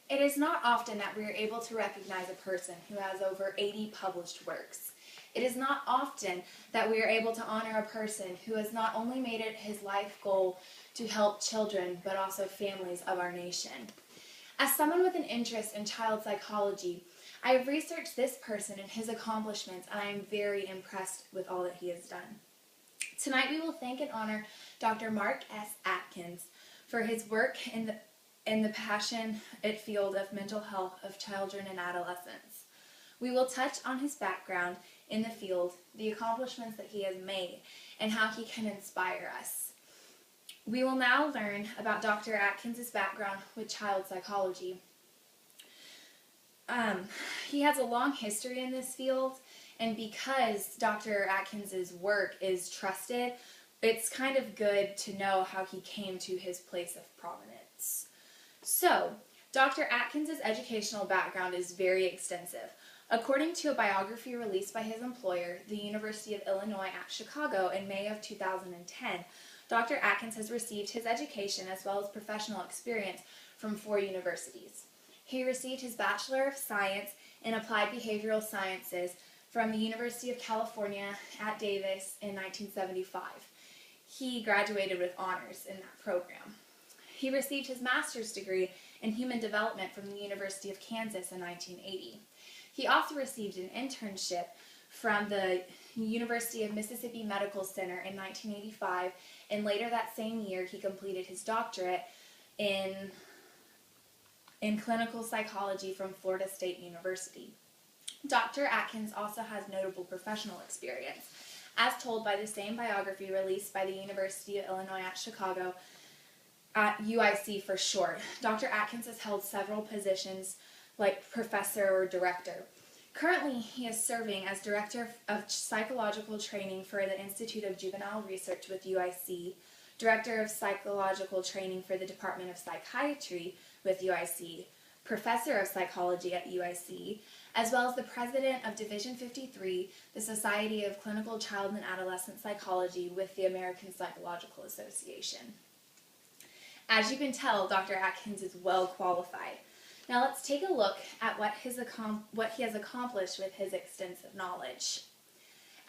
It is not often that we are able to recognize a person who has over 80 published works. It is not often that we are able to honor a person who has not only made it his life goal to help children, but also families of our nation. As someone with an interest in child psychology, I have researched this person and his accomplishments, and I am very impressed with all that he has done. Tonight we will thank and honor Dr. Mark S. Atkins for his work in the passionate field of mental health of children and adolescents. We will touch on his background in the field, the accomplishments that he has made, and how he can inspire us. We will now learn about Dr. Atkins' background with child psychology. He has a long history in this field, and because Dr. Atkins' work is trusted, it's kind of good to know how he came to his place of prominence. So, Dr. Atkins' educational background is very extensive. According to a biography released by his employer, the University of Illinois at Chicago in May of 2010, Dr. Atkins has received his education as well as professional experience from 4 universities. He received his Bachelor of Science in Applied Behavioral Sciences from the University of California at Davis in 1975. He graduated with honors in that program. He received his master's degree in Human Development from the University of Kansas in 1980. He also received an internship from the University of Mississippi Medical Center in 1985, and later that same year he completed his doctorate in clinical psychology from Florida State University. Dr. Atkins also has notable professional experience. As told by the same biography released by the University of Illinois at Chicago, at UIC for short, Dr. Atkins has held several positions like professor or director. Currently, he is serving as Director of Psychological Training for the Institute of Juvenile Research with UIC, Director of Psychological Training for the Department of Psychiatry with UIC, Professor of Psychology at UIC, as well as the President of Division 53, the Society of Clinical Child and Adolescent Psychology with the American Psychological Association. As you can tell, Dr. Atkins is well qualified. Now let's take a look at what he has accomplished with his extensive knowledge.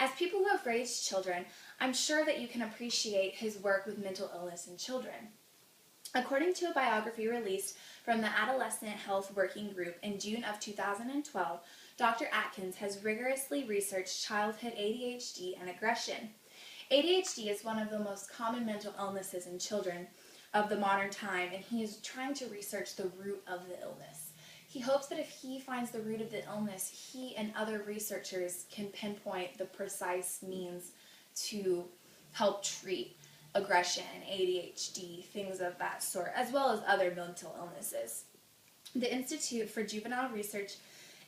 As people who have raised children, I'm sure that you can appreciate his work with mental illness in children. According to a biography released from the Adolescent Health Working Group in June of 2012, Dr. Atkins has rigorously researched childhood ADHD and aggression. ADHD is one of the most common mental illnesses in children of the modern time, and he is trying to research the root of the illness. He hopes that if he finds the root of the illness, he and other researchers can pinpoint the precise means to help treat aggression, ADHD, things of that sort, as well as other mental illnesses. The Institute for Juvenile Research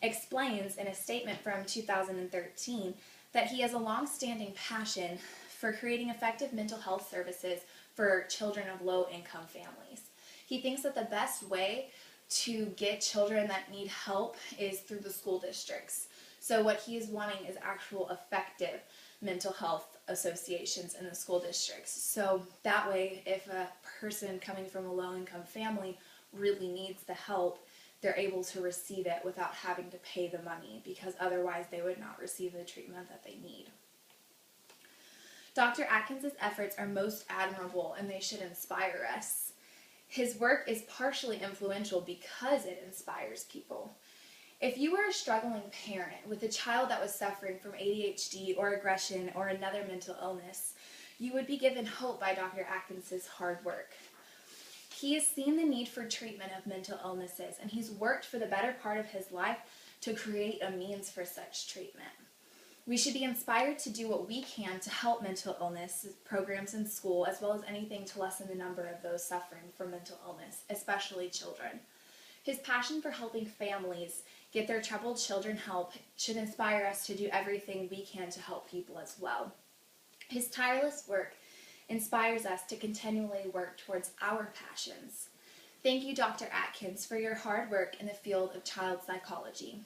explains in a statement from 2013 that he has a long-standing passion for creating effective mental health services for children of low-income families. He thinks that the best way to get children that need help is through the school districts. So what he is wanting is actual effective mental health associations in the school districts. So that way, if a person coming from a low-income family really needs the help, they're able to receive it without having to pay the money, because otherwise they would not receive the treatment that they need. Dr. Atkins' efforts are most admirable, and they should inspire us. His work is partially influential because it inspires people. If you were a struggling parent with a child that was suffering from ADHD or aggression or another mental illness, you would be given hope by Dr. Atkins' hard work. He has seen the need for treatment of mental illnesses, and he's worked for the better part of his life to create a means for such treatment. We should be inspired to do what we can to help mental illness programs in school, as well as anything to lessen the number of those suffering from mental illness, especially children. His passion for helping families get their troubled children help should inspire us to do everything we can to help people as well. His tireless work inspires us to continually work towards our passions. Thank you, Dr. Atkins, for your hard work in the field of child psychology.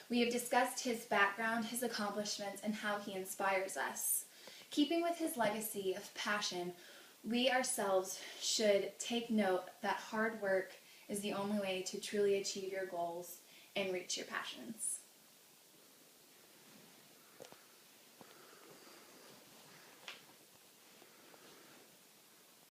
We have discussed his background, his accomplishments, and how he inspires us. Keeping with his legacy of passion, we ourselves should take note that hard work is the only way to truly achieve your goals and reach your passions.